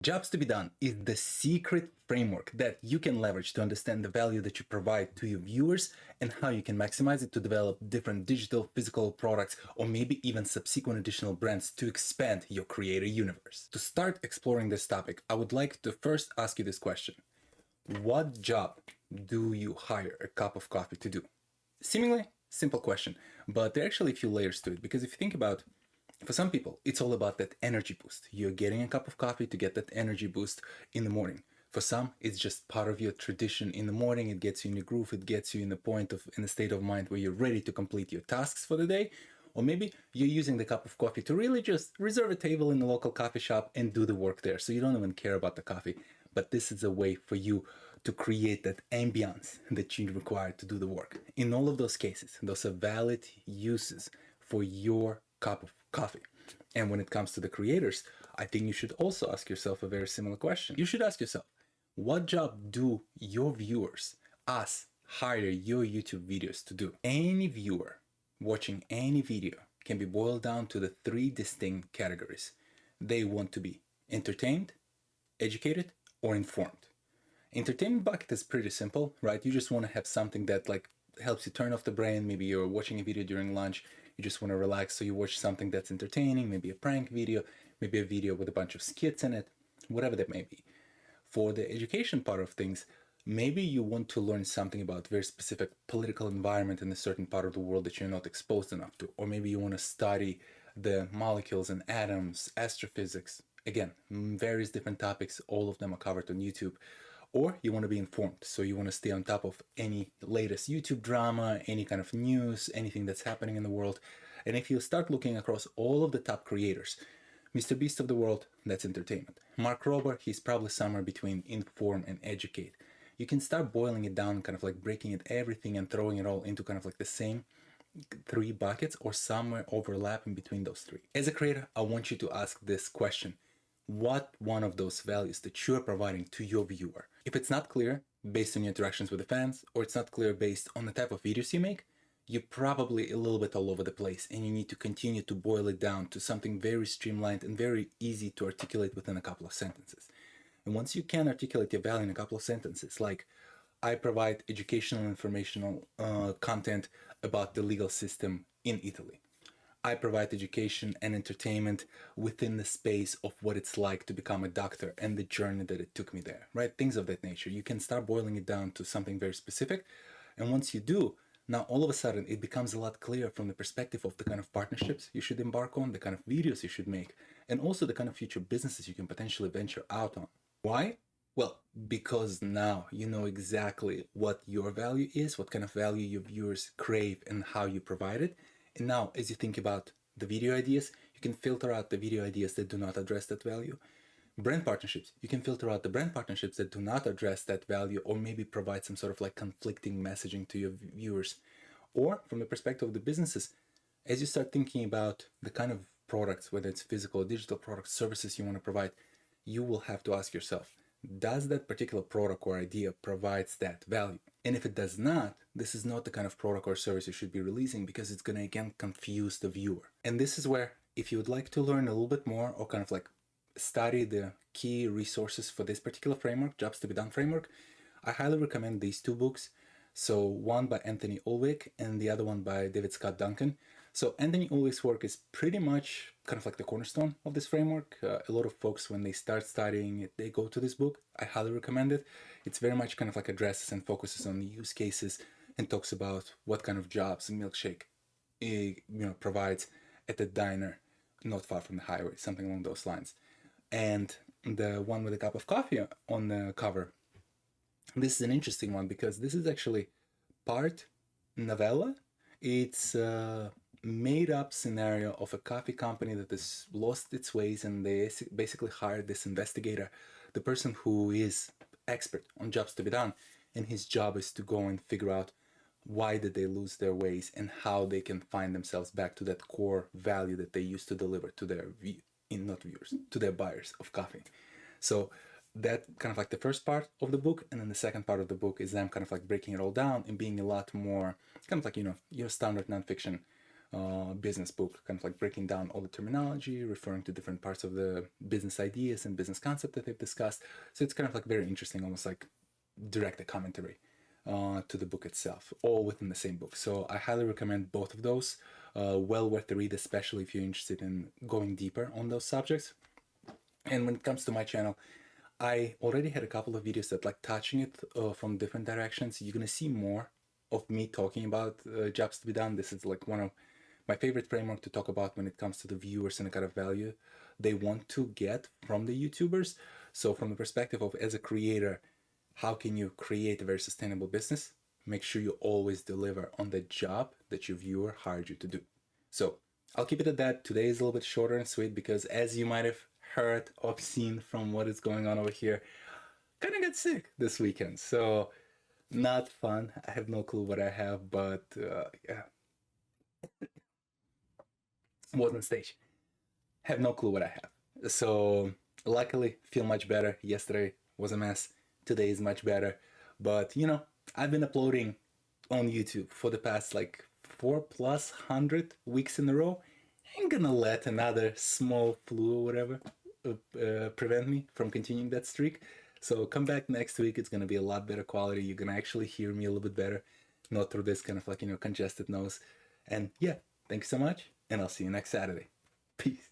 Jobs to be done is the secret framework that you can leverage to understand the value that you provide to your viewers and how you can maximize it to develop different digital, physical products, or maybe even subsequent additional brands to expand your creator universe. To start exploring this topic, I would like to first ask you this question. What job do you hire a cup of coffee to do? Seemingly simple question, but there are actually a few layers to it, because if you think about, for some people, it's all about that energy boost. You're getting a cup of coffee to get that energy boost in the morning. For some, it's just part of your tradition in the morning. It gets you in the groove. It gets you in the state of mind where you're ready to complete your tasks for the day. Or maybe you're using the cup of coffee to really just reserve a table in the local coffee shop and do the work there. So you don't even care about the coffee. But this is a way for you to create that ambience that you require to do the work. In all of those cases, those are valid uses for your cup of coffee. And when it comes to the creators, I think you should also ask yourself a very similar question. You should ask yourself, what job do your viewers, us, hire your YouTube videos to do? Any viewer watching any video can be boiled down to the three distinct categories. They want to be entertained, educated, or informed. Entertainment bucket is pretty simple, right? You just want to have something that helps you turn off the brain. Maybe you're watching a video during lunch, you just want to relax, so you watch something that's entertaining, maybe a prank video, maybe a video with a bunch of skits in it, whatever that may be. For the education part of things, maybe you want to learn something about very specific political environment in a certain part of the world that you're not exposed enough to. Or maybe you want to study the molecules and atoms, astrophysics. Again, various different topics, all of them are covered on YouTube. Or you want to be informed, so you want to stay on top of any latest YouTube drama, any kind of news, anything that's happening in the world. And if you start looking across all of the top creators, Mr. Beast of the world, that's entertainment. Mark Rober, he's probably somewhere between inform and educate. You can start boiling it down, breaking it everything and throwing it all into the same three buckets, or somewhere overlapping between those three. As a creator, I want you to ask this question. What one of those values that you are providing to your viewer? If it's not clear based on your interactions with the fans, or it's not clear based on the type of videos you make, you're probably a little bit all over the place, and you need to continue to boil it down to something very streamlined and very easy to articulate within a couple of sentences. And once you can articulate your value in a couple of sentences, like, I provide educational and informational content about the legal system in Italy. I provide education and entertainment within the space of what it's like to become a doctor and the journey that it took me there, right? Things of that nature. You can start boiling it down to something very specific. And once you do, now all of a sudden it becomes a lot clearer from the perspective of the kind of partnerships you should embark on, the kind of videos you should make, and also the kind of future businesses you can potentially venture out on. Why? Well, because now you know exactly what your value is, what kind of value your viewers crave, and how you provide it. And now, as you think about the video ideas, you can filter out the video ideas that do not address that value. Brand partnerships, you can filter out the brand partnerships that do not address that value, or maybe provide some sort of conflicting messaging to your viewers. Or from the perspective of the businesses, as you start thinking about the kind of products, whether it's physical or digital products, services you want to provide, you will have to ask yourself, does that particular product or idea provides that value? And if it does not, this is not the kind of product or service you should be releasing, because it's going to again confuse the viewer. And this is where, if you would like to learn a little bit more, or study the key resources for this particular framework, Jobs to be Done framework, I highly recommend these two books. So one by Anthony Ulrich and the other one by David Scott Duncan. So Anthony Ulrich's work is pretty much the cornerstone of this framework. A lot of folks, when they start studying it, they go to this book. I highly recommend it. It's very much addresses and focuses on the use cases and talks about what kind of jobs a milkshake provides at the diner not far from the highway, something along those lines. And the one with a cup of coffee on the cover, this is an interesting one, because this is actually part novella. It's a made-up scenario of a coffee company that has lost its ways, and they basically hired this investigator, the person who is expert on jobs to be done, and his job is to go and figure out why did they lose their ways and how they can find themselves back to that core value that they used to deliver to their to their buyers of coffee. So that the first part of the book, and then the second part of the book is them breaking it all down and being a lot more your standard nonfiction business book, kind of like breaking down all the terminology, referring to different parts of the business ideas and business concept that they've discussed. So it's kind of like very interesting, almost like direct a commentary to the book itself, all within the same book. So I highly recommend both of those. Well worth the read, especially if you're interested in going deeper on those subjects. And when it comes to my channel, I already had a couple of videos that like touching it from different directions. You're gonna see more of me talking about jobs to be done. This is like one of my favorite framework to talk about when it comes to the viewers and the kind of value they want to get from the YouTubers. So from the perspective of as a creator, how can you create a very sustainable business? Make sure you always deliver on the job that your viewer hired you to do. So I'll keep it at that. Today is a little bit shorter and sweet because, as you might have heard or seen from what is going on over here, kind of got sick this weekend. So not fun. I have no clue what I have, but yeah, was on stage. Have no clue what I have. So luckily, feel much better. Yesterday was a mess. Today is much better. But you know, I've been uploading on YouTube for the past like 4+100 weeks in a row. Ain't gonna let another small flu or whatever prevent me from continuing that streak. So come back next week. It's gonna be a lot better quality. You're gonna actually hear me a little bit better, not through this kind of like congested nose. And yeah, thanks so much, and I'll see you next Saturday. Peace.